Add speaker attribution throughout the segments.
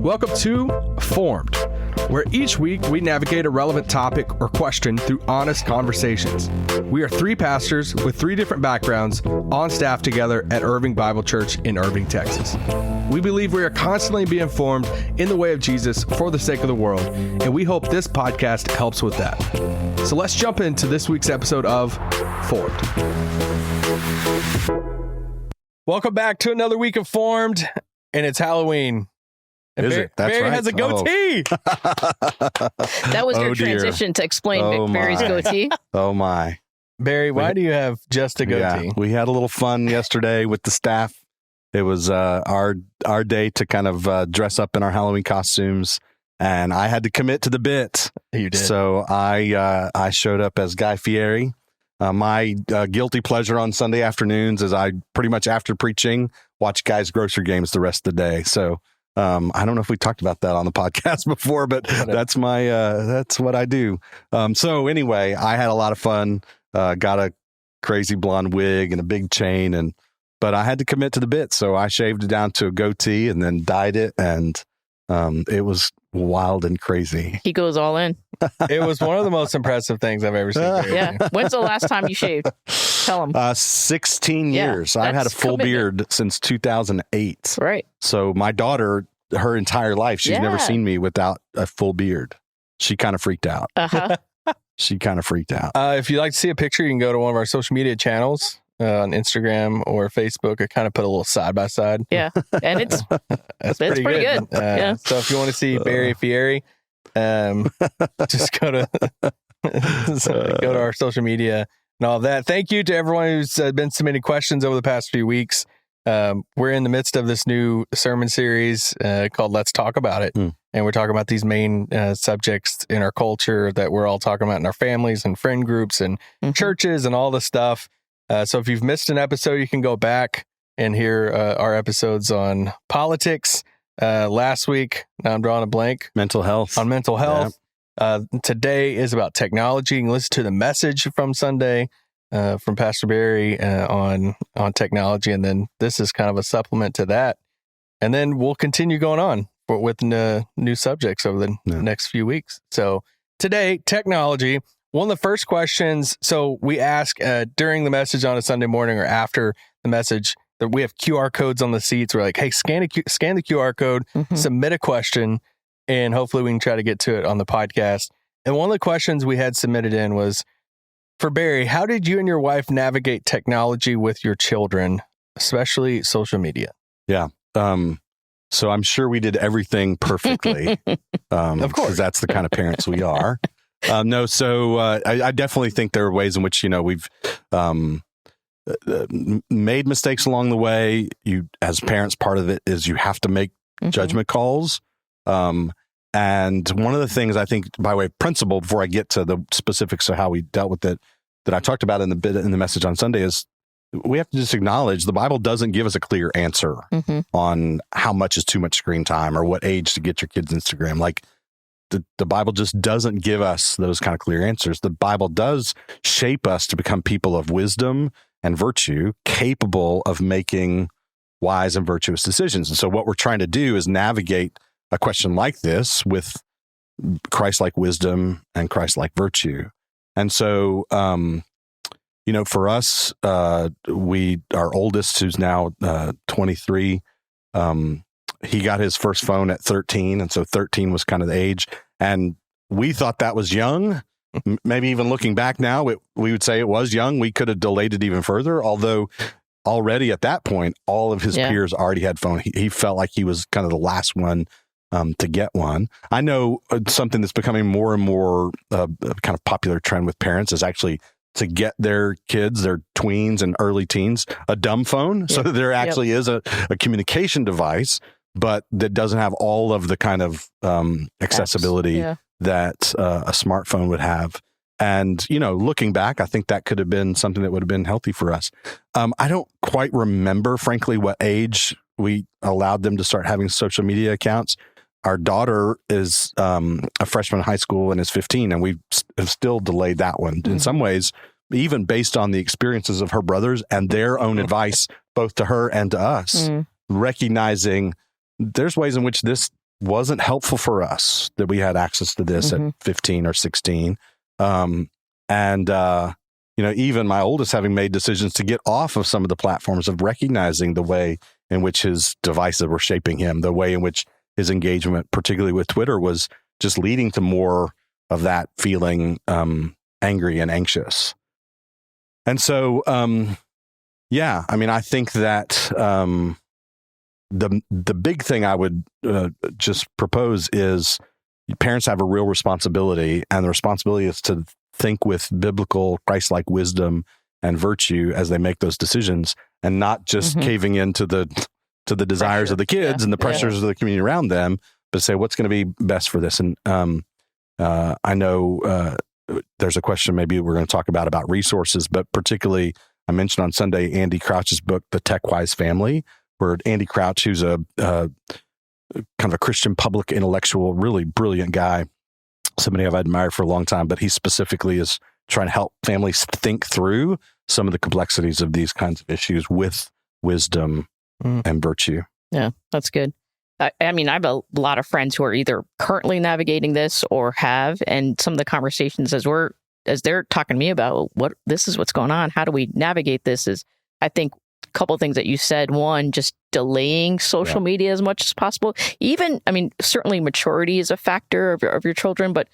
Speaker 1: Welcome to Formed, where each week we navigate a relevant topic or question through honest conversations. We are three pastors with three different backgrounds on staff together at Irving Bible Church in Irving, Texas. We believe we are constantly being formed in the way of Jesus for the sake of the world, and we hope this podcast helps with that. So let's jump into this week's episode of Formed. Welcome back to another week of Formed, and it's Halloween. And
Speaker 2: Is it? That's
Speaker 1: Barry
Speaker 2: right.
Speaker 1: has a goatee.
Speaker 3: That was your
Speaker 2: dear.
Speaker 3: transition to explain Barry's goatee.
Speaker 2: Oh my.
Speaker 1: Barry, why do you have just a goatee?
Speaker 2: Yeah, we had a little fun yesterday with the staff. It was our day to kind of dress up in our Halloween costumes, and I had to commit to the bit.
Speaker 1: You did.
Speaker 2: So I showed up as Guy Fieri. My guilty pleasure on Sunday afternoons is I pretty much after preaching watch Guy's grocery games the rest of the day. So I don't know if we talked about that on the podcast before, but that's what I do. So anyway, I had a lot of fun. Got a crazy blonde wig and a big chain, but I had to commit to the bit, so I shaved it down to a goatee and then dyed it, and it was wild and crazy.
Speaker 3: He goes all in.
Speaker 1: It was one of the most impressive things I've ever seen. Barry.
Speaker 3: Yeah. When's the last time you shaved? Tell him.
Speaker 2: 16
Speaker 3: Yeah,
Speaker 2: years. I've had a full beard since 2008.
Speaker 3: Right.
Speaker 2: So my daughter, her entire life, she's never seen me without a full beard. She kind of freaked out.
Speaker 3: Uh-huh.
Speaker 2: She kind of freaked out.
Speaker 1: If you'd like to see a picture, you can go to one of our social media channels on Instagram or Facebook. I kind of put a little side by side.
Speaker 3: Yeah. And it's
Speaker 1: pretty good.
Speaker 3: Yeah.
Speaker 1: So if you want to see Barry Fieri, just go to our social media and all that. Thank you to everyone who's been submitting questions over the past few weeks. We're in the midst of this new sermon series called Let's Talk About It. And we're talking about these main subjects in our culture that we're all talking about in our families and friend groups and churches and all the stuff. So if you've missed an episode, you can go back and hear our episodes on politics. Last week, now I'm drawing a blank.
Speaker 2: Mental health.
Speaker 1: On mental health. Yeah. Today is about technology. You can listen to the message from Sunday from Pastor Barry on technology. And then this is kind of a supplement to that. And then we'll continue going on with new subjects over the next few weeks. So today, technology. One of the first questions, so we ask during the message on a Sunday morning or after the message, that we have QR codes on the seats. We're like, hey, scan the QR code, submit a question, and hopefully we can try to get to it on the podcast. And one of the questions we had submitted in was, for Barry, how did you and your wife navigate technology with your children, especially social media?
Speaker 2: Yeah. So I'm sure we did everything perfectly.
Speaker 1: Of course.
Speaker 2: That's the kind of parents we are. So I definitely think there are ways in which, we've made mistakes along the way. You, as parents, part of it is you have to make judgment calls. And one of the things I think, by way of principle, before I get to the specifics of how we dealt with it, that I talked about in the message on Sunday, is we have to just acknowledge the Bible doesn't give us a clear answer on how much is too much screen time or what age to get your kids Instagram. Like the Bible just doesn't give us those kind of clear answers. The Bible does shape us to become people of wisdom and virtue, capable of making wise and virtuous decisions. And so what we're trying to do is navigate a question like this with Christ-like wisdom and Christ-like virtue. And so, for us, our oldest, who's now 23, he got his first phone at 13. And so 13 was kind of the age. And we thought that was young. Maybe even looking back now, we would say it was young. We could have delayed it even further, although already at that point, all of his peers already had phone. He felt like he was kind of the last one to get one. I know something that's becoming more and more kind of popular trend with parents is actually to get their kids, their tweens and early teens, a dumb phone. So that there actually is a communication device, but that doesn't have all of the kind of accessibility that a smartphone would have. And, looking back, I think that could have been something that would have been healthy for us. I don't quite remember, frankly, what age we allowed them to start having social media accounts. Our daughter is a freshman in high school and is 15, and we have still delayed that one. In some ways, even based on the experiences of her brothers and their own advice, both to her and to us, recognizing there's ways in which this wasn't helpful for us that we had access to this at 15 or 16. Even my oldest having made decisions to get off of some of the platforms, of recognizing the way in which his devices were shaping him, the way in which his engagement, particularly with Twitter, was just leading to more of that feeling angry and anxious. And so, I think that the big thing I would just propose is parents have a real responsibility, and the responsibility is to think with biblical, Christ-like wisdom and virtue as they make those decisions, and not just caving into the desires of the kids and the pressures of the community around them, but say what's going to be best for this. And I know there's a question maybe we're going to talk about resources, but particularly I mentioned on Sunday Andy Crouch's book, The Tech-Wise Family, where Andy Crouch, who's a kind of a Christian public intellectual, really brilliant guy, somebody I've admired for a long time, but he specifically is trying to help families think through some of the complexities of these kinds of issues with wisdom and virtue.
Speaker 3: Yeah, that's good. I mean, I have a lot of friends who are either currently navigating this or have, and some of the conversations as they're talking to me about this is what's going on, how do we navigate this, is I think a couple of things that you said. One, just delaying social media as much as possible. Even, I mean, certainly maturity is a factor of your children, but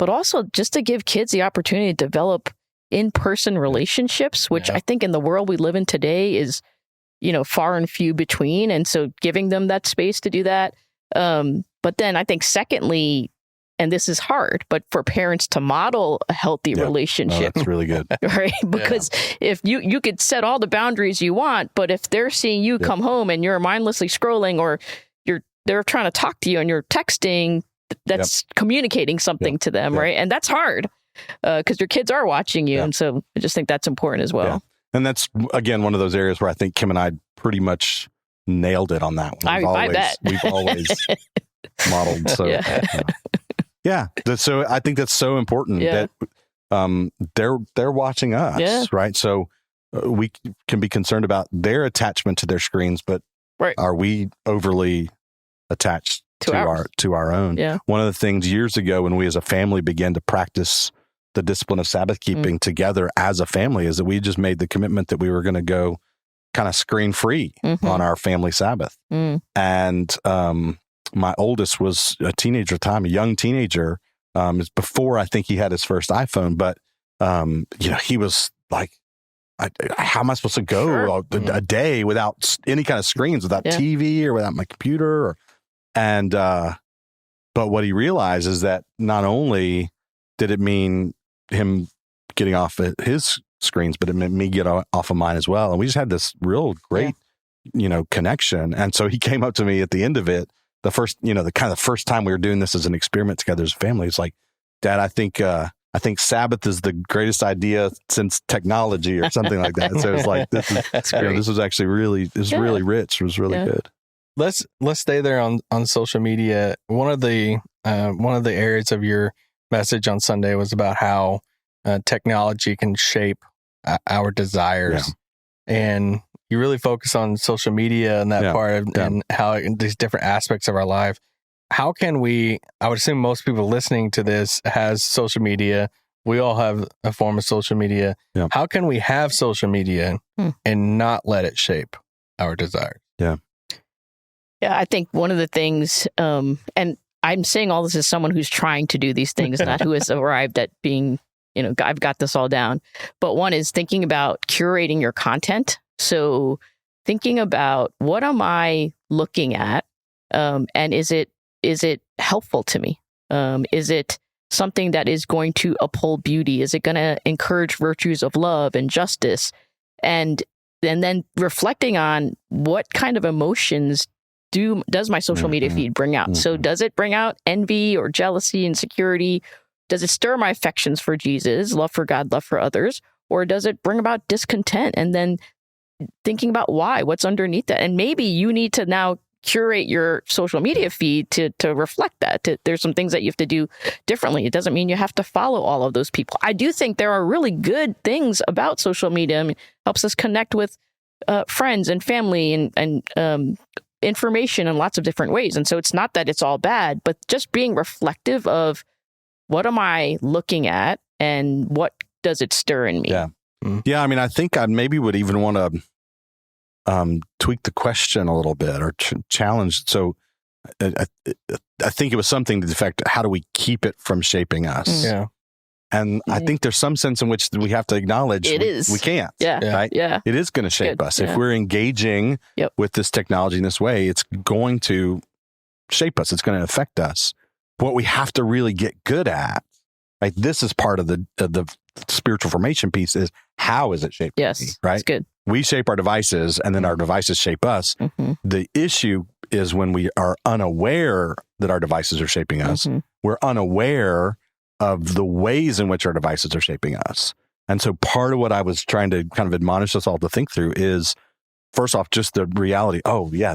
Speaker 3: also just to give kids the opportunity to develop in-person relationships, which I think in the world we live in today is, far and few between. And so giving them that space to do that. But then I think secondly, and this is hard, but for parents to model a healthy relationship.
Speaker 2: That's really good.
Speaker 3: Right? Because if you could set all the boundaries you want, but if they're seeing you come home and you're mindlessly scrolling, or they're trying to talk to you and you're texting, that's communicating something to them, right? And that's hard because your kids are watching you. And so I just think that's important as well. Yeah.
Speaker 2: And that's, again, one of those areas where I think Kim and I pretty much nailed it on that one.
Speaker 3: I bet.
Speaker 2: We've always modeled. So, so I think that's so important that they're watching us, right? So we can be concerned about their attachment to their screens, but are we overly attached to our own? Yeah. One of the things years ago when we as a family began to practice the discipline of Sabbath keeping together as a family is that we just made the commitment that we were going to go kind of screen free on our family Sabbath. And my oldest was a teenager at the time, a young teenager. It's before I think he had his first iPhone, but he was like, how am I supposed to go a day without any kind of screens, without TV or without my computer? But what he realized is that not only did it mean him getting off his screens, but it meant me get off of mine as well. And we just had this real great, connection. And so he came up to me at the end of it, the first time we were doing this as an experiment together as a family. It's like, Dad, I think Sabbath is the greatest idea since technology or something like that. So it's like, this was actually really rich. It was really good.
Speaker 1: Let's stay there on social media. One of the areas of your message on Sunday was about how technology can shape our desires, and you really focus on social media and that part and how these different aspects of our life. How can we? I would assume most people listening to this has social media. We all have a form of social media. Yeah. How can we have social media and not let it shape our desires?
Speaker 3: Yeah, I think one of the things, and I'm saying all this as someone who's trying to do these things, not who has arrived at being, I've got this all down. But one is thinking about curating your content. So thinking about what am I looking at, and is it helpful to me? Is it something that is going to uphold beauty? Is it going to encourage virtues of love and justice? And then reflecting on what kind of emotions does my social media feed bring out? So does it bring out envy or jealousy, insecurity? Does it stir my affections for Jesus, love for God, love for others? Or does it bring about discontent? And then thinking about why, what's underneath that? And maybe you need to now curate your social media feed to reflect that. There's some things that you have to do differently. It doesn't mean you have to follow all of those people. I do think there are really good things about social media. I mean, it helps us connect with friends and family and information in lots of different ways. And so it's not that it's all bad, but just being reflective of what am I looking at and what does it stir in me?
Speaker 2: Yeah. Yeah. I mean, I think I maybe would even want to tweak the question a little bit or challenge. So I think it was something to the effect, how do we keep it from shaping us?
Speaker 1: Yeah.
Speaker 2: And I think there's some sense in which we have to acknowledge we can't.
Speaker 3: Yeah.
Speaker 2: Right?
Speaker 3: Yeah.
Speaker 2: It is going to shape us.
Speaker 3: Yeah.
Speaker 2: If we're engaging with this technology in this way, it's going to shape us. It's going to affect us. What we have to really get good at, right? This is part of the spiritual formation piece, is how is it shaping me, right?
Speaker 3: That's good.
Speaker 2: We shape our devices and then our devices shape us.
Speaker 3: Mm-hmm.
Speaker 2: The issue is when we are unaware that our devices are shaping us.
Speaker 3: Mm-hmm.
Speaker 2: We're unaware of the ways in which our devices are shaping us. And so part of what I was trying to kind of admonish us all to think through is, first off, just the reality,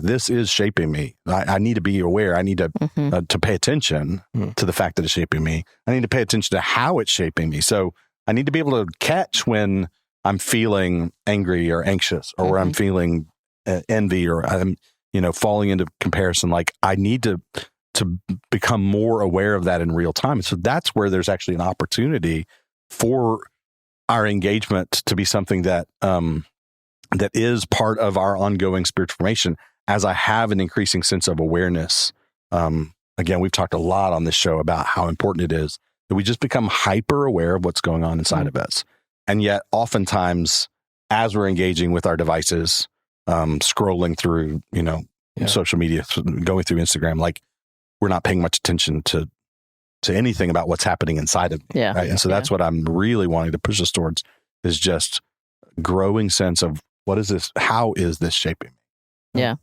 Speaker 2: this is shaping me. I need to be aware. I need to pay attention to the fact that it's shaping me. I need to pay attention to how it's shaping me. So I need to be able to catch when I'm feeling angry or anxious, or where I'm feeling envy, or I'm, falling into comparison. Like, I need to become more aware of that in real time. So that's where there's actually an opportunity for our engagement to be something that that is part of our ongoing spiritual formation, as I have an increasing sense of awareness. Again, we've talked a lot on this show about how important it is that we just become hyper aware of what's going on inside of us. And yet oftentimes, as we're engaging with our devices, scrolling through, social media, going through Instagram, like, we're not paying much attention to anything about what's happening inside of me. Right? And so that's what I'm really wanting to push us towards, is just growing sense of, what is this? How is this shaping me?
Speaker 3: Yeah.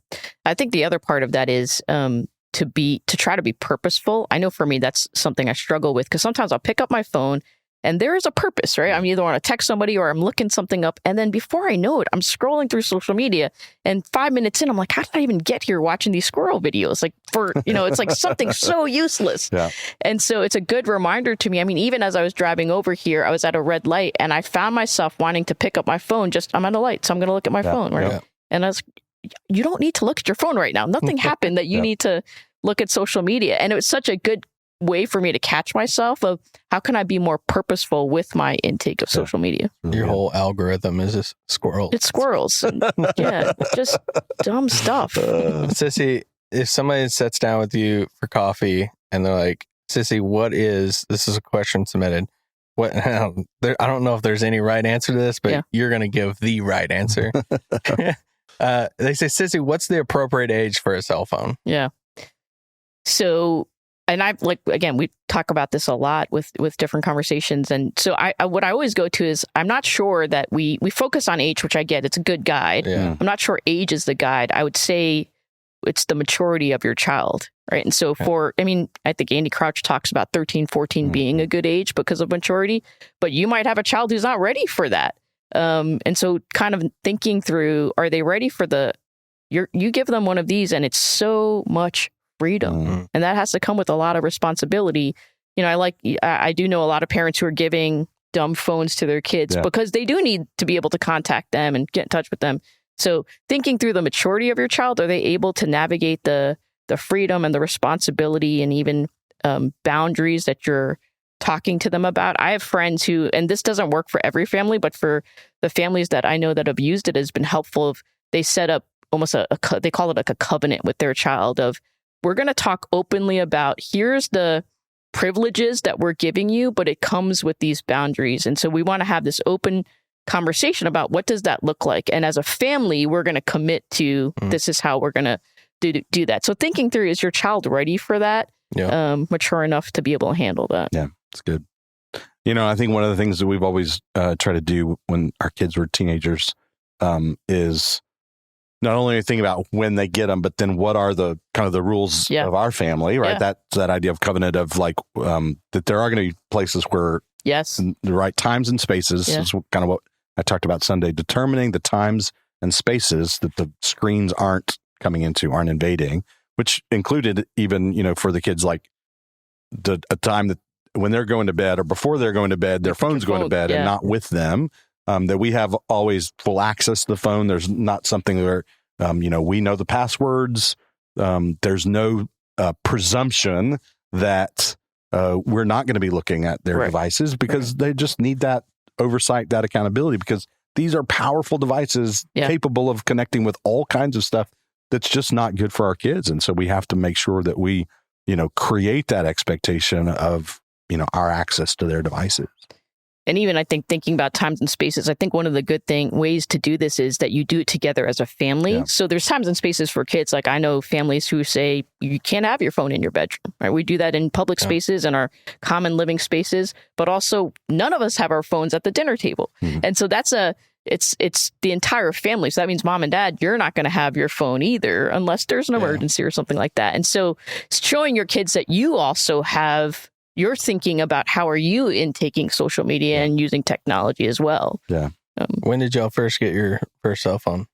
Speaker 3: I think the other part of that is to try to be purposeful. I know for me, that's something I struggle with, because sometimes I'll pick up my phone and there is a purpose, right? I'm either want to text somebody or I'm looking something up. And then before I know it, I'm scrolling through social media, and 5 minutes in, I'm like, how did I even get here watching these squirrel videos? Like, it's like something so useless. Yeah. And so it's a good reminder to me. I mean, even as I was driving over here, I was at a red light and I found myself wanting to pick up my phone. I'm at a light, so I'm going to look at my phone, right? Yeah. And I was, you don't need to look at your phone right now. Nothing happened that you need to look at social media. And it was such a good way for me to catch myself of, how can I be more purposeful with my intake of social media?
Speaker 1: Your whole algorithm is just squirrels.
Speaker 3: It's squirrels. And, just dumb stuff.
Speaker 1: Sissy, if somebody sits down with you for coffee and they're like, Sissy, this is a question submitted. I don't know if there's any right answer to this, but you're going to give the right answer. They say, Sissy, what's the appropriate age for a cell phone?
Speaker 3: Yeah. So, and again, we talk about this a lot with different conversations. And so what I always go to is, I'm not sure that we focus on age, which I get, it's a good guide. Yeah. I'm not sure age is the guide. I would say it's the maturity of your child, right? And so I think Andy Crouch talks about 13, 14 being a good age because of maturity, but you might have a child who's not ready for that. And so kind of thinking through, are they ready for you give them one of these and it's so much freedom. And that has to come with a lot of responsibility. I do know a lot of parents who are giving dumb phones to their kids because they do need to be able to contact them and get in touch with them. So thinking through the maturity of your child, are they able to navigate the freedom and the responsibility and even boundaries that you're talking to them about? I have friends who, and this doesn't work for every family, but for the families that I know that have used it, has been helpful. They set up almost they call it like a covenant with their child of, we're going to talk openly about, here's the privileges that we're giving you, but it comes with these boundaries. And so we want to have this open conversation about, what does that look like? And as a family, we're going to commit to, this is how we're going to do that. So thinking through, is your child ready for that? Yeah. Mature enough to be able to handle that?
Speaker 2: Yeah, it's good. I think one of the things that we've always tried to do when our kids were teenagers is not only think about when they get them, but then what are the kind of the rules of our family, right? Yeah. That idea of covenant of like, that there are going to be places where the right times and spaces is kind of what I talked about Sunday, determining the times and spaces that the screens aren't coming into, aren't invading, which included even, for the kids, like a time that when they're going to bed or before they're going to bed, their phone's going to bed and not with them. That we have always full access to the phone. There's not something where We know the passwords. There's no presumption that we're not going to be looking at their devices because they just need that oversight, that accountability, because these are powerful devices capable of connecting with all kinds of stuff that's just not good for our kids. And so we have to make sure that we, create that expectation of, our access to their devices.
Speaker 3: And even I think thinking about times and spaces, I think one of the good ways to do this is that you do it together as a family. Yeah. So there's times and spaces for kids. Like I know families who say you can't have your phone in your bedroom, right? We do that in public spaces and our common living spaces, but also none of us have our phones at the dinner table. Mm-hmm. And so it's the entire family. So that means mom and dad, you're not going to have your phone either unless there's an emergency or something like that. And so showing your kids that you also have you're thinking about how are you intaking social media and using technology as well.
Speaker 2: Yeah.
Speaker 1: When did y'all first get your first cell phone?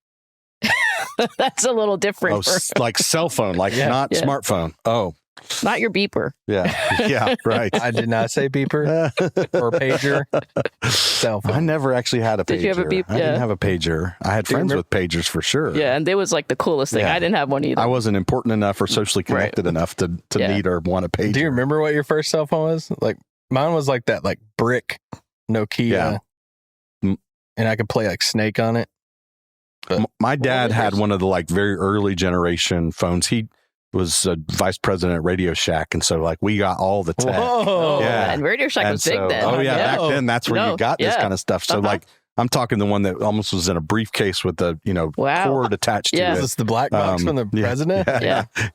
Speaker 3: That's a little different.
Speaker 2: Oh, like cell phone, like not smartphone. Oh.
Speaker 3: Not your beeper.
Speaker 2: Yeah, right.
Speaker 1: I did not say beeper or pager. Cell phone.
Speaker 2: I never actually had a pager.
Speaker 3: Did you have a beeper?
Speaker 2: I didn't have a pager. I had friends with pagers for sure.
Speaker 3: Yeah, and it was like the coolest thing. I didn't have one either.
Speaker 2: I wasn't important enough or socially connected enough to need or want a pager.
Speaker 1: Do you remember what your first cell phone was? Like mine was like that, like brick Nokia, and I could play like Snake on it.
Speaker 2: But my dad had one of the like very early generation phones. He was a vice president at Radio Shack, and so like we got all the tech.
Speaker 3: Whoa. Yeah, and Radio Shack was big then.
Speaker 2: Oh yeah, back then that's where you got this kind of stuff. So like I'm talking the one that almost was in a briefcase with the cord attached to it.
Speaker 1: Is this the black box from the president?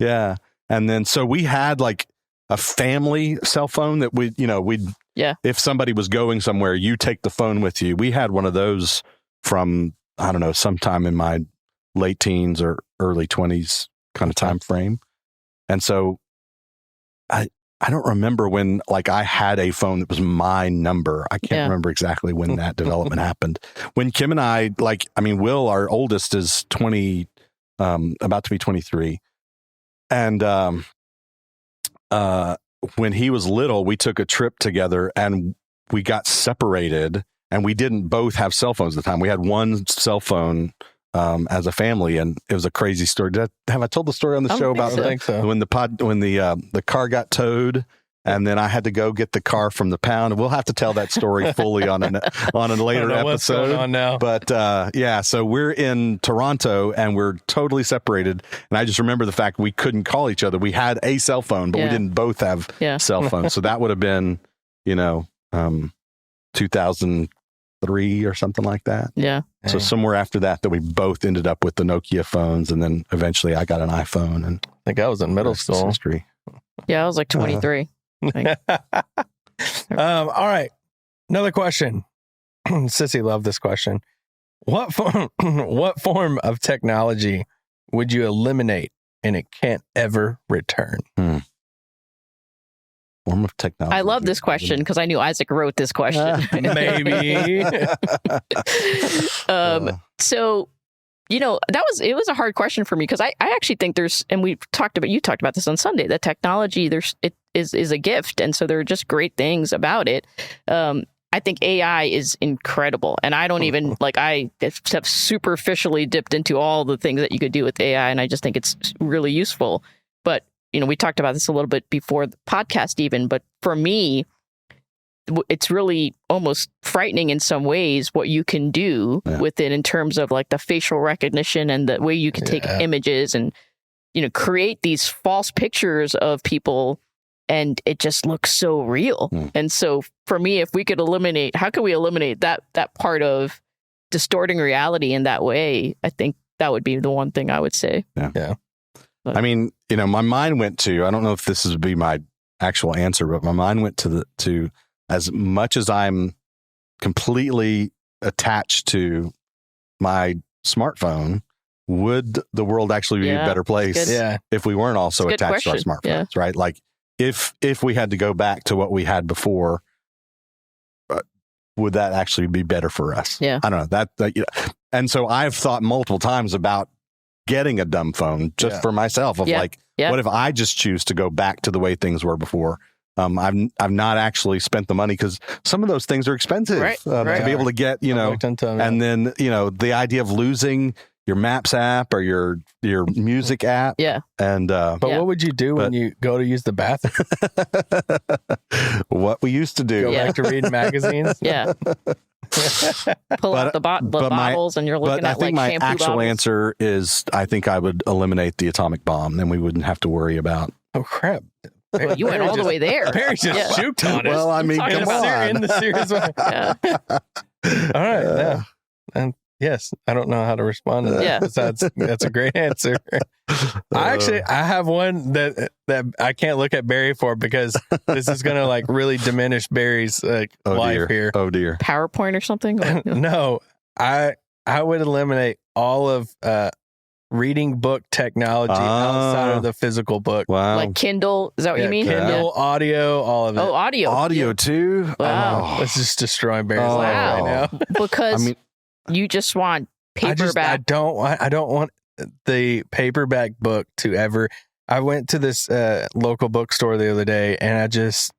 Speaker 2: Yeah. And then so we had like a family cell phone that we'd if somebody was going somewhere, you take the phone with you. We had one of those from I don't know, sometime in my late teens or early 20s kind of time frame. And so I don't remember when like I had a phone that was my number. I can't remember exactly when that development happened. When Kim and I, Will, our oldest, is 20, about to be 23. And when he was little, we took a trip together and we got separated. And we didn't both have cell phones at the time. We had one cell phone as a family, and it was a crazy story. Have I told the story on the show about when the car got towed, and then I had to go get the car from the pound? We'll have to tell that story fully on a later episode.
Speaker 1: What's going on now?
Speaker 2: But so we're in Toronto, and we're totally separated. And I just remember the fact we couldn't call each other. We had a cell phone, but we didn't both have cell phones. So that would have been, 2003 or something like that.
Speaker 3: Yeah.
Speaker 2: So somewhere after that we both ended up with the Nokia phones, and then eventually I got an iPhone. And
Speaker 1: I think I was in middle school.
Speaker 2: History.
Speaker 3: Yeah, I was like 23.
Speaker 1: All right. Another question. Sissy loved this question. What form of technology would you eliminate and it can't ever return?
Speaker 2: Form of technology.
Speaker 3: I love this question because I knew Isaac wrote this question.
Speaker 1: Maybe.
Speaker 3: So, it was a hard question for me because I actually think and you talked about this on Sunday, that technology, it is a gift. And so there are just great things about it. I think AI is incredible. And I don't even I have superficially dipped into all the things that you could do with AI. And I just think it's really useful. But we talked about this a little bit before the podcast even, but for me, it's really almost frightening in some ways what you can do with it in terms of like the facial recognition and the way you can take images and, create these false pictures of people, and it just looks so real. And so for me, if we could how can we eliminate that part of distorting reality in that way? I think that would be the one thing I would say.
Speaker 2: Yeah. I mean, my mind went to, I don't know if this would be my actual answer, but my mind went to as much as I'm completely attached to my smartphone, would the world actually be a better place if we weren't also attached to our smartphones, right? Like if we had to go back to what we had before, would that actually be better for us?
Speaker 3: Yeah.
Speaker 2: I don't know and so I've thought multiple times about getting a dumb phone just for myself what if I just choose to go back to the way things were before? I've not actually spent the money because some of those things are expensive to be able to get, and then, the idea of losing Maps app or your music app.
Speaker 3: Yeah.
Speaker 2: And
Speaker 1: But what would you do when you go to use the bathroom?
Speaker 2: what we used to do.
Speaker 1: Go back to reading magazines?
Speaker 3: Yeah. Pull out the bottles and you're looking at like shampoo bottles.
Speaker 2: I think my actual answer is I think I would eliminate the atomic bomb. Then we wouldn't have to worry about.
Speaker 1: Oh, crap.
Speaker 3: Well, you went all the way there.
Speaker 1: Barry just juked on it.
Speaker 2: Well, I mean, come on.
Speaker 1: In the serious way.
Speaker 3: Yeah.
Speaker 1: All right. Yeah. And yes, I don't know how to respond to that.
Speaker 3: Yeah.
Speaker 1: Besides, that's a great answer. I have one that I can't look at Barry for because this is going to like really diminish Barry's life here.
Speaker 2: Oh dear.
Speaker 3: PowerPoint or something?
Speaker 1: No, I would eliminate all of reading book technology outside of the physical book.
Speaker 2: Wow.
Speaker 3: Like Kindle, is that what you mean?
Speaker 1: Kindle, audio, all of it.
Speaker 3: Oh, audio.
Speaker 2: Audio too?
Speaker 3: Wow.
Speaker 1: It's just destroying Barry's life right now.
Speaker 3: Because you just want paperback.
Speaker 1: I don't want the paperback book to ever. I went to this local bookstore the other day and I just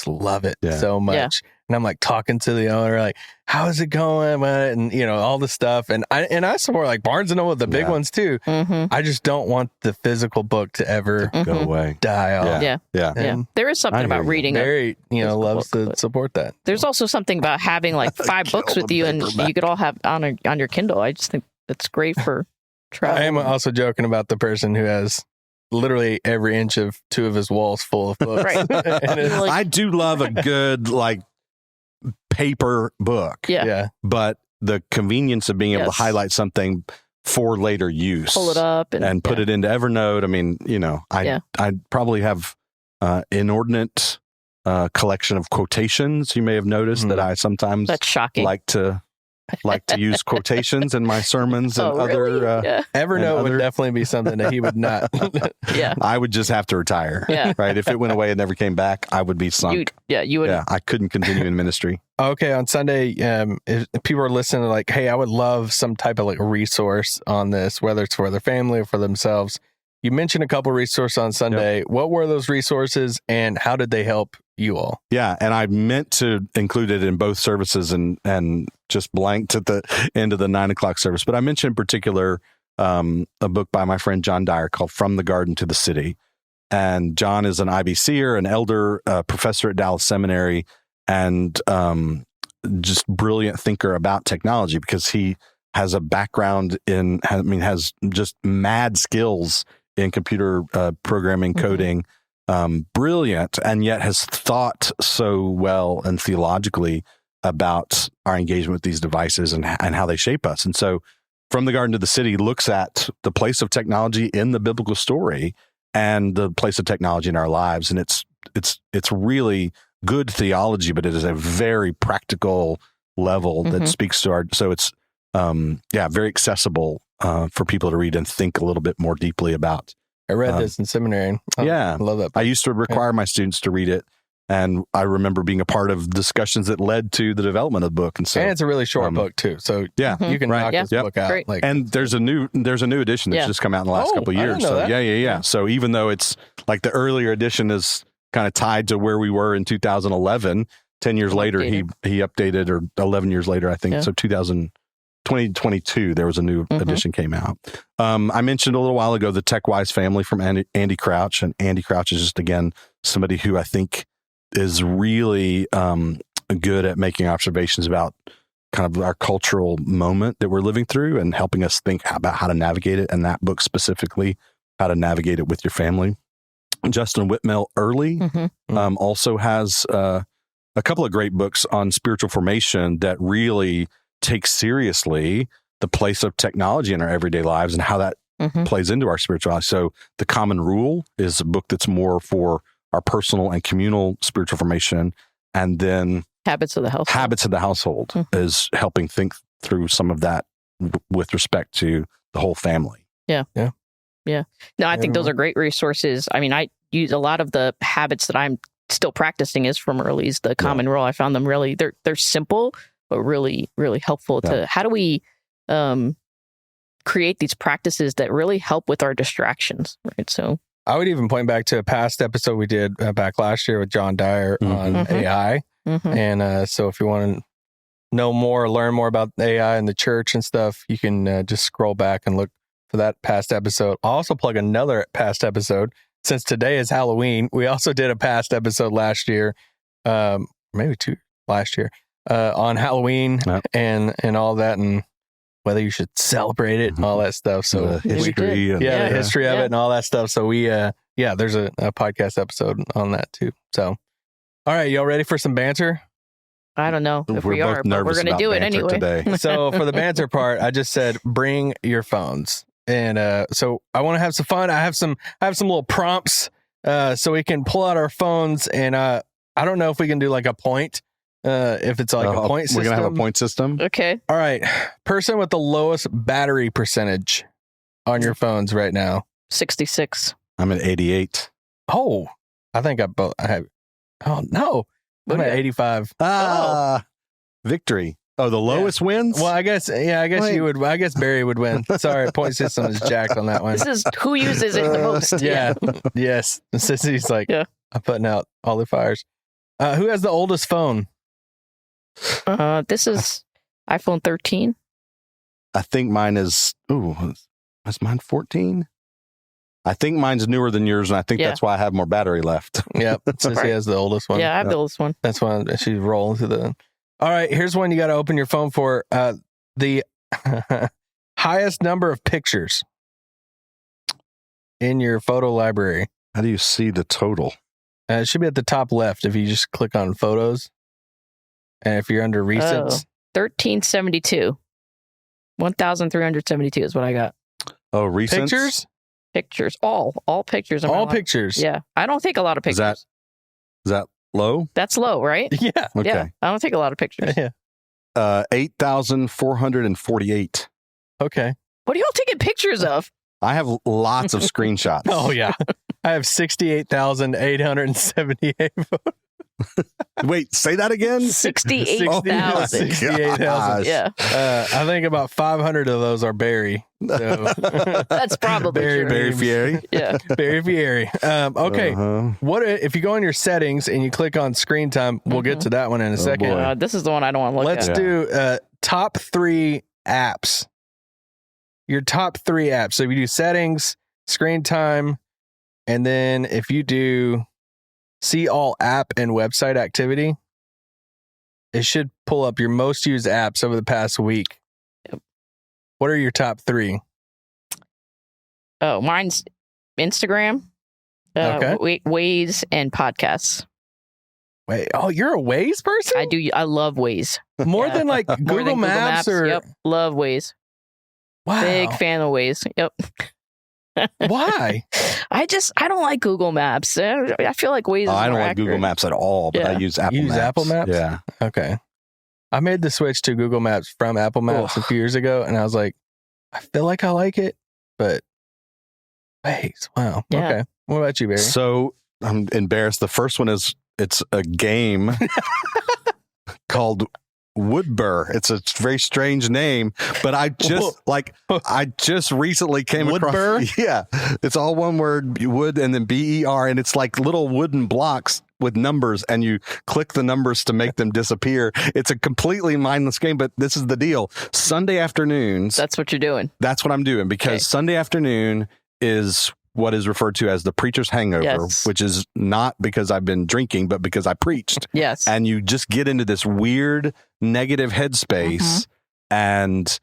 Speaker 1: love it so much. Yeah. And I'm like talking to the owner, like, how is it going? And all the stuff. And I support like Barnes and Noble, the big ones too. Mm-hmm. I just don't want the physical book to ever
Speaker 2: go away,
Speaker 1: die off.
Speaker 3: Yeah. There is something about reading.
Speaker 1: Barry, loves to support that.
Speaker 3: There's also something about having like 5 books with you, and you could all have on your Kindle. I just think it's great for travel.
Speaker 1: I am also joking about the person who has literally every inch of 2 of his walls full of books.
Speaker 3: Right.
Speaker 2: I do love a good like paper book.
Speaker 3: Yeah.
Speaker 2: But the convenience of being able to highlight something for later use,
Speaker 3: pull it up and
Speaker 2: put it into Evernote. I mean, I probably have inordinate collection of quotations. You may have noticed that I sometimes
Speaker 3: that's shocking.
Speaker 2: like to use quotations in my sermons and
Speaker 3: really?
Speaker 1: Evernote would definitely be something that he would not.
Speaker 2: I would just have to retire.
Speaker 3: Yeah.
Speaker 2: Right. If it went away and never came back, I would be sunk.
Speaker 3: You would.
Speaker 2: Yeah. I couldn't continue in ministry.
Speaker 1: Okay. On Sunday, if people are listening to like, hey, I would love some type of like resource on this, whether it's for their family or for themselves. You mentioned a couple resources on Sunday. Yep. What were those resources and how did they help you all?
Speaker 2: Yeah. And I meant to include it in both services and just blanked at the end of the 9:00 service. But I mentioned in particular a book by my friend John Dyer called From the Garden to the City. And John is an IBCer, an elder, professor at Dallas Seminary, and just brilliant thinker about technology because he has a background has just mad skills in computer programming, coding, brilliant, and yet has thought so well and theologically about our engagement with these devices and how they shape us. And so From the Garden to the City looks at the place of technology in the biblical story and the place of technology in our lives. And it's really good theology, but it is a very practical level that speaks to so it's very accessible for people to read and think a little bit more deeply about.
Speaker 1: I read this in seminary. I love that book.
Speaker 2: I used to require my students to read it, and I remember being a part of discussions that led to the development of the book. And so,
Speaker 1: it's a really short book too, so you can knock this book out.
Speaker 3: Great.
Speaker 2: And there's a new edition that's just come out in the last couple of years. So yeah. So even though it's like the earlier edition is kind of tied to where we were in 2011, 10 years later he updated, or 11 years later, I think. So 2022, there was a new edition came out. I mentioned a little while ago the TechWise family from Andy Crouch, and Andy Crouch is just, again, somebody who I think is really good at making observations about kind of our cultural moment that we're living through and helping us think about how to navigate it. And that book specifically, how to navigate it with your family. Justin Whitmell Early also has a couple of great books on spiritual formation that really take seriously the place of technology in our everyday lives and how that plays into our spirituality. So The Common Rule is a book that's more for our personal and communal spiritual formation. And then
Speaker 3: Habits of the Household
Speaker 2: is helping think through some of that with respect to the whole family.
Speaker 3: Yeah. No, I think those are great resources. I mean, I use a lot of the habits that I'm still practicing is from Early's The Common Rule. I found them really, they're simple, but really, really helpful to how do we create these practices that really help with our distractions, right? So
Speaker 1: I would even point back to a past episode we did back last year with John Dyer on AI. And so if you want to know more, learn more about AI and the church and stuff, you can just scroll back and look for that past episode. I'll also plug another past episode. Since today is Halloween, we also did a past episode last year, maybe 2 last year, on Halloween and all that, and whether you should celebrate it and all that stuff. So
Speaker 2: the history,
Speaker 1: the history of it and all that stuff. So we, there's a podcast episode on that too. So, all right, y'all ready for some banter?
Speaker 3: I don't know if
Speaker 2: we're
Speaker 3: we are,
Speaker 2: both
Speaker 3: but we're
Speaker 2: nervous
Speaker 3: going to
Speaker 2: about
Speaker 3: do it
Speaker 2: banter
Speaker 3: anyway.
Speaker 2: today.
Speaker 1: So for the banter part, I just said bring your phones, and so I want to have some fun. I have some little prompts, so we can pull out our phones, and I don't know if we can do like a point, if it's like a point system.
Speaker 2: We're gonna have a point system.
Speaker 3: Okay.
Speaker 1: All right, person with the lowest battery percentage on your phones right now.
Speaker 3: 66.
Speaker 2: I'm at 88.
Speaker 1: Oh, I think I have. Oh no, I'm at 85.
Speaker 2: Victory. Oh, the lowest wins?
Speaker 1: Well, I guess you would. I guess Barry would win. Sorry, point system is jacked on that one.
Speaker 3: This is who uses it the most.
Speaker 1: Yeah. Yes. Sissy's like, I'm putting out all the fires. Who has the oldest phone?
Speaker 3: This is iPhone 13.
Speaker 2: I think mine is, is mine 14? I think mine's newer than yours, and I think that's why I have more battery left.
Speaker 1: Yep. Sissy has the oldest one.
Speaker 3: Yeah, I have the oldest one.
Speaker 1: That's why she's rolling through the... All right, here's one you got to open your phone for. The highest number of pictures in your photo library.
Speaker 2: How do you see the total?
Speaker 1: It should be at the top left if you just click on photos. And if you're under recents.
Speaker 3: 1372. 1,372 is what I got.
Speaker 2: Oh, recents?
Speaker 1: Pictures?
Speaker 3: Pictures. All pictures.
Speaker 1: All pictures.
Speaker 3: Yeah. I don't take a lot of pictures.
Speaker 2: Is that low?
Speaker 3: That's low, right?
Speaker 1: Yeah.
Speaker 2: Okay.
Speaker 3: Yeah. I don't take a lot of pictures.
Speaker 1: Yeah.
Speaker 2: 8,448.
Speaker 1: Okay.
Speaker 3: What are y'all taking pictures of?
Speaker 2: I have lots of screenshots.
Speaker 1: Oh, yeah. I have 68,878 photos.
Speaker 2: Wait, say that again?
Speaker 3: 68,000.
Speaker 1: 68,000.
Speaker 3: Yeah.
Speaker 1: I think about 500 of those are Barry. So.
Speaker 3: That's probably true.
Speaker 2: Barry Fieri.
Speaker 3: Yeah.
Speaker 1: Barry Fieri. Okay. What if you go in your settings and you click on screen time? We'll get to that one in a second.
Speaker 3: This is the one I don't want to look
Speaker 1: Let's
Speaker 3: at.
Speaker 1: do top 3 apps. Your top 3 apps. So if you do settings, screen time, and then if you do see all app and website activity, it should pull up your most used apps over the past week.
Speaker 3: Yep.
Speaker 1: What are your top 3?
Speaker 3: Oh, mine's Instagram, Waze, and podcasts.
Speaker 1: Wait, you're a Waze person?
Speaker 3: I do. I love Waze.
Speaker 1: More than like Google Maps or...
Speaker 3: Yep. Love Waze.
Speaker 1: Wow.
Speaker 3: Big fan of Waze. Yep.
Speaker 1: Why?
Speaker 3: I don't like Google Maps. I feel like Waze is
Speaker 2: I don't
Speaker 3: more
Speaker 2: like
Speaker 3: accurate.
Speaker 2: Google Maps at all, but I use Apple Maps.
Speaker 1: Apple Maps?
Speaker 2: Yeah.
Speaker 1: Okay. I made the switch to Google Maps from Apple Maps a few years ago, and I was like, I feel like I like it, but Waze, wow.
Speaker 3: Yeah.
Speaker 1: Okay. What about you, Barry?
Speaker 2: So I'm embarrassed. The first one it's a game called Woodburr. It's a very strange name, but I just recently came
Speaker 1: Woodburr?
Speaker 2: across. Yeah, it's all one word, wood and then BER, and it's like little wooden blocks with numbers, and you click the numbers to make them disappear. It's a completely mindless game, but this is the deal. Sunday afternoons.
Speaker 3: That's what you're doing.
Speaker 2: That's what I'm doing, because Sunday afternoon is what is referred to as the preacher's hangover, which is not because I've been drinking, but because I preached.
Speaker 3: Yes.
Speaker 2: And you just get into this weird negative headspace, and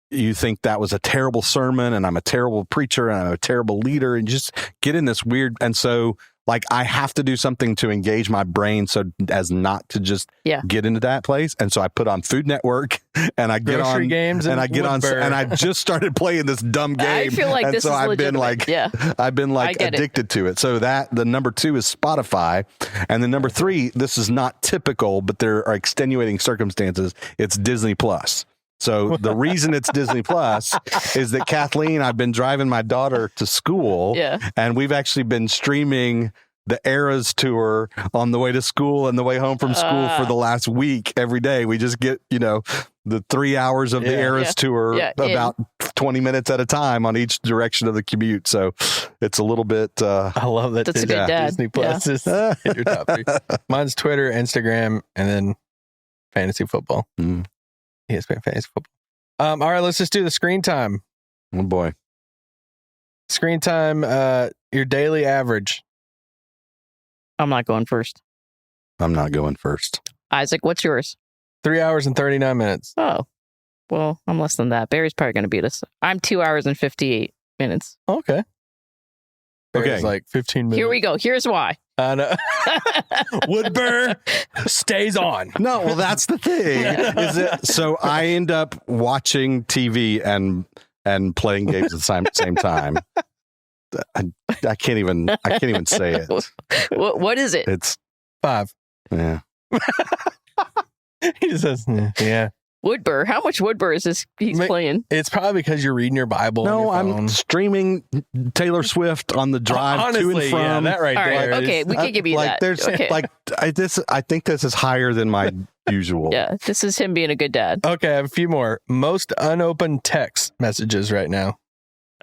Speaker 2: you think that was a terrible sermon, and I'm a terrible preacher, and I'm a terrible leader, and you just get in this weird. And so, like, I have to do something to engage my brain so as not to just get into that place. And so I put on Food Network, and I get on
Speaker 1: games,
Speaker 2: and I get on, and I just started playing this dumb game.
Speaker 3: I feel like
Speaker 2: and
Speaker 3: this
Speaker 2: so
Speaker 3: is
Speaker 2: I've
Speaker 3: legitimate.
Speaker 2: been like addicted to it. So that the number 2 is Spotify, and the number 3, this is not typical, but there are extenuating circumstances. It's Disney Plus. So the reason it's Disney Plus is that Kathleen, I've been driving my daughter to school, and we've actually been streaming the Eras tour on the way to school and the way home from school for the last week. Every day we just get, the 3 hours of the Eras tour about 20 minutes at a time on each direction of the commute. So it's a little bit...
Speaker 1: I love that.
Speaker 3: That's a good dad.
Speaker 1: Disney Plus is in your top 3. Mine's Twitter, Instagram, and then fantasy football.
Speaker 2: Mm.
Speaker 1: ESPN fantasy football. All right, let's just do the screen time.
Speaker 2: Oh boy.
Speaker 1: Screen time, your daily average.
Speaker 3: I'm not going first.
Speaker 2: I'm not going first.
Speaker 3: Isaac, what's yours?
Speaker 1: 3 hours and 39 minutes.
Speaker 3: Oh, well, I'm less than that. Barry's probably going to beat us. I'm 2 hours and 58 minutes.
Speaker 1: Okay.
Speaker 2: Okay.
Speaker 1: It's like 15 minutes.
Speaker 3: Here we go. Here's why.
Speaker 1: I know. Woodburn stays on.
Speaker 2: No, well, that's the thing. So I end up watching TV and playing games at the same time. I can't even say it.
Speaker 3: What is it?
Speaker 2: It's
Speaker 1: 5.
Speaker 2: yeah.
Speaker 1: He just says, yeah.
Speaker 3: Woodburr. How much Woodburr is this he's playing?
Speaker 1: It's probably because you're reading your Bible.
Speaker 2: No,
Speaker 1: on your
Speaker 2: I'm
Speaker 1: phone.
Speaker 2: streaming Taylor Swift on the drive
Speaker 1: Honestly,
Speaker 2: to and from.
Speaker 1: Yeah, that right
Speaker 3: All
Speaker 1: there.
Speaker 3: right, okay, we can give you
Speaker 2: like,
Speaker 3: that.
Speaker 2: There's
Speaker 3: Okay.
Speaker 2: like I think this is higher than my usual.
Speaker 3: Yeah, this is him being a good dad.
Speaker 1: Okay, I have a few more. Most unopened text messages right now.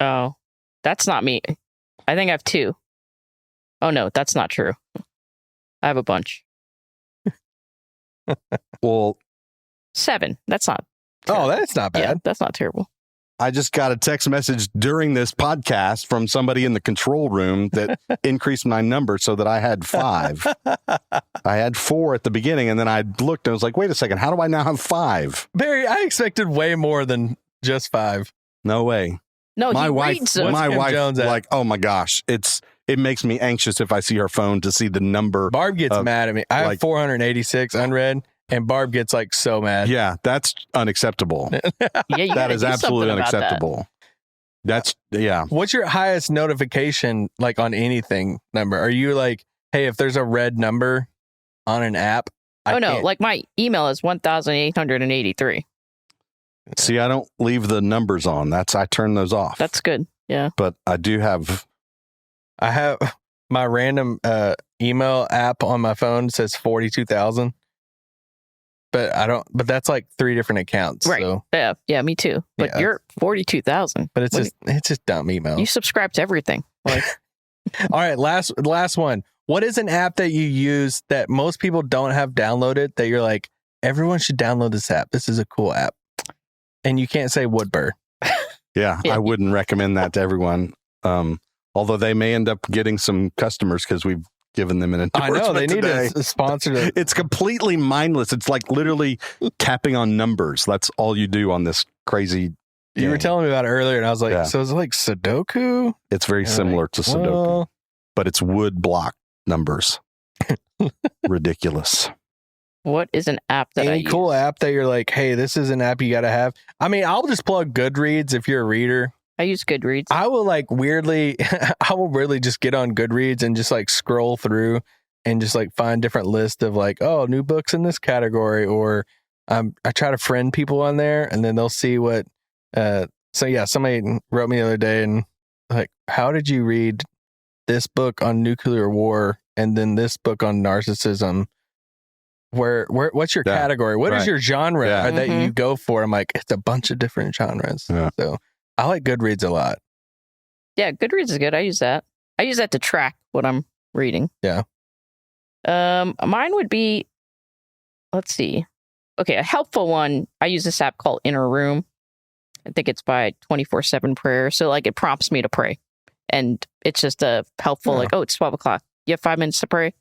Speaker 3: Oh, that's not me. I think I have 2. Oh, no, that's not true. I have a bunch.
Speaker 2: Well,
Speaker 3: 7. That's not.
Speaker 1: Oh, that's not
Speaker 3: Yeah,
Speaker 1: bad.
Speaker 3: that's not terrible.
Speaker 2: I just got a text message during this podcast from somebody in the control room that increased my number so that I had 5. I had 4 at the beginning, and then I looked and was like, wait a second, how do I now have 5?
Speaker 1: Barry, I expected way more than just 5.
Speaker 2: No way.
Speaker 3: No,
Speaker 2: My
Speaker 3: he
Speaker 2: wife,
Speaker 3: reads them.
Speaker 1: Kim Jones at?
Speaker 2: like, oh my gosh, it makes me anxious if I see her phone to see the number.
Speaker 1: Barb gets mad at me. I have
Speaker 2: like-
Speaker 1: 486 unread, and Barb gets like so mad.
Speaker 2: Yeah, that's unacceptable.
Speaker 3: Yeah, you
Speaker 2: That
Speaker 3: gotta
Speaker 2: is
Speaker 3: do
Speaker 2: absolutely
Speaker 3: something about that.
Speaker 2: unacceptable. That's yeah.
Speaker 1: What's your highest notification like on anything number? Are you like, hey, if there's a red number on an app?
Speaker 3: Oh, no,
Speaker 1: can't-
Speaker 3: like my email is 1,883.
Speaker 2: See, I don't leave the numbers on. I turn those off.
Speaker 3: That's good. Yeah.
Speaker 2: But I do have.
Speaker 1: I have my random email app on my phone says 42,000. But I don't. But that's like 3 different accounts.
Speaker 3: Right.
Speaker 1: So,
Speaker 3: Yeah, me too. But
Speaker 1: Yeah.
Speaker 3: you're 42,000.
Speaker 1: but it's just dumb email.
Speaker 3: You subscribe to everything. Like,
Speaker 1: All right, last one. What is an app that you use that most people don't have downloaded that you're like, everyone should download this app? This is a cool app. And you can't say Woodburr.
Speaker 2: Yeah,
Speaker 3: Yeah.
Speaker 2: I wouldn't recommend that to everyone. Although they may end up getting some customers because we've given them an
Speaker 1: I
Speaker 2: endorsement
Speaker 1: know they need
Speaker 2: today.
Speaker 1: a sponsor to.
Speaker 2: It's completely mindless. It's like literally tapping on numbers. That's all you do on this crazy.
Speaker 1: You were
Speaker 2: game.
Speaker 1: telling me about it earlier, and I was like,
Speaker 2: Yeah.
Speaker 1: so it's like Sudoku?
Speaker 2: It's very
Speaker 1: And
Speaker 2: similar
Speaker 1: like,
Speaker 2: to Sudoku,
Speaker 1: well,
Speaker 2: but it's wood block numbers. Ridiculous.
Speaker 3: what is an app that I
Speaker 1: any cool
Speaker 3: use?
Speaker 1: app that you're like, hey, this is an app you got to have? I mean, I'll just plug Goodreads if you're a reader.
Speaker 3: I use Goodreads.
Speaker 1: I will like weirdly, I will really just get on Goodreads and just like scroll through and just like find different lists of like, oh, new books in this category. Or I try to friend people on there and then they'll see what. So yeah, somebody wrote me the other day and like, how did you read this book on nuclear war and then this book on narcissism? Where what's your
Speaker 2: Yeah,
Speaker 1: category? What is
Speaker 2: right.
Speaker 1: your genre
Speaker 2: Yeah.
Speaker 1: that
Speaker 3: Mhm.
Speaker 1: you go for? I'm like, it's a bunch of different genres.
Speaker 2: Yeah.
Speaker 1: So I like Goodreads a lot.
Speaker 3: Yeah, Goodreads is good. I use that. I use that to track what I'm reading.
Speaker 1: Yeah.
Speaker 3: Mine would be, let's see. Okay, a helpful one. I use this app called Inner Room. I think it's by 24/7 Prayer. So like it prompts me to pray. And it's just a helpful,
Speaker 1: Yeah.
Speaker 3: like, oh, it's 12 o'clock. You have 5 minutes to pray.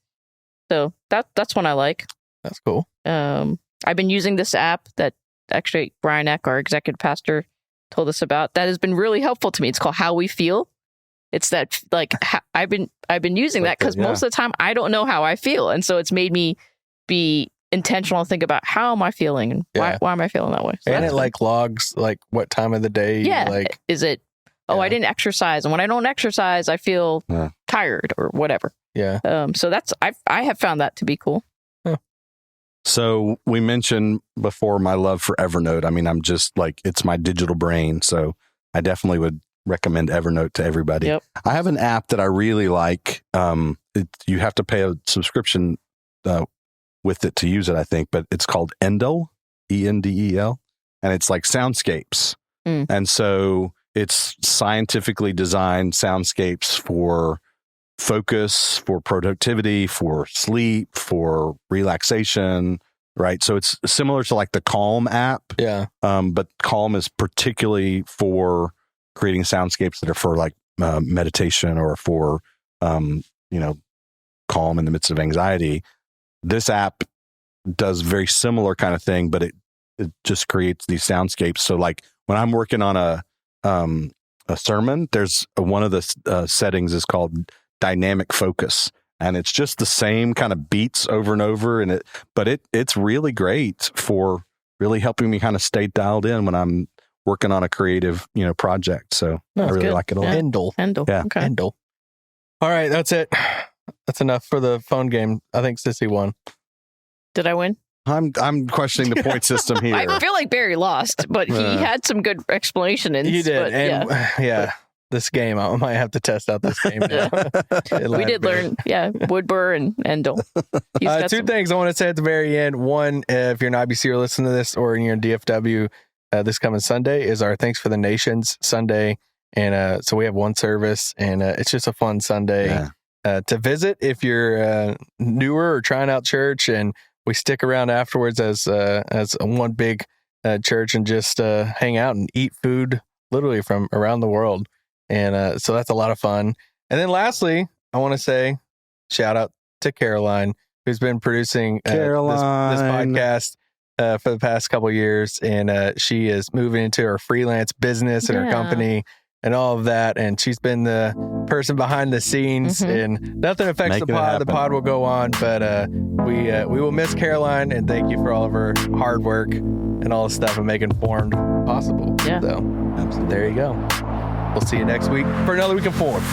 Speaker 3: So that's one I like.
Speaker 1: That's cool.
Speaker 3: I've been using this app that actually Brian Eck, our executive pastor, told us about. That has been really helpful to me. It's called How We Feel. It's that like I've been using that because most of the time I don't know how I feel, and so it's made me be intentional and think about how am I feeling and
Speaker 1: Yeah.
Speaker 3: why am I feeling that way. So
Speaker 1: And
Speaker 3: that's
Speaker 1: it
Speaker 3: good.
Speaker 1: like logs like what time of the day you
Speaker 3: yeah,
Speaker 1: like.
Speaker 3: is it? Oh, I
Speaker 1: Yeah.
Speaker 3: didn't exercise, and when I don't exercise, I feel
Speaker 2: Yeah.
Speaker 3: tired or whatever.
Speaker 1: Yeah.
Speaker 3: So that's I have found that to be cool.
Speaker 2: So we mentioned before my love for Evernote. I mean, I'm just like, it's my digital brain. So I definitely would recommend Evernote to everybody.
Speaker 3: Yep.
Speaker 2: I have an app that I really like. You have to pay a subscription with it to use it, I think, but it's called Endel, Endel, and it's like soundscapes.
Speaker 3: Mm.
Speaker 2: And so it's scientifically designed soundscapes for focus, for productivity, for sleep, for relaxation, right? So it's similar to like the Calm app.
Speaker 1: Yeah.
Speaker 2: But Calm is particularly for creating soundscapes that are for like meditation or for, calm in the midst of anxiety. This app does very similar kind of thing, but it just creates these soundscapes. So like when I'm working on a sermon, there's one of the settings is called dynamic focus. And it's just the same kind of beats over and over. But it's really great for really helping me kind of stay dialed in when I'm working on a creative, project. So I really like it a lot.
Speaker 1: Endel.
Speaker 2: Yeah.
Speaker 3: Okay.
Speaker 1: Endel. All right. That's it. That's enough for the phone game. I think Sissy won.
Speaker 3: Did I win?
Speaker 2: I'm questioning the point system here.
Speaker 3: I feel like Barry lost, but he had some good explanation.
Speaker 1: You did.
Speaker 3: But,
Speaker 1: and this game, I might have to test out this game now.
Speaker 3: We did learn, Woodburr and Endel.
Speaker 1: Two things I want to say at the very end. One, if you're an IBC or listening to this or you're in DFW, this coming Sunday is our Thanks for the Nations Sunday. And so we have one service, and it's just a fun Sunday to visit if you're newer or trying out church. And we stick around afterwards as one big church and just hang out and eat food literally from around the world. And so that's a lot of fun. And then lastly, I want to say shout out to Caroline, who's been producing this podcast for the past couple of years. And she is moving into her freelance business and her company and all of that. And she's been the person behind the scenes, and nothing affects the pod. The pod will go on, but we will miss Caroline, and thank you for all of her hard work and all the stuff and making Formed possible.
Speaker 3: Yeah.
Speaker 1: So there you go. We'll see you next week for another week of Formed.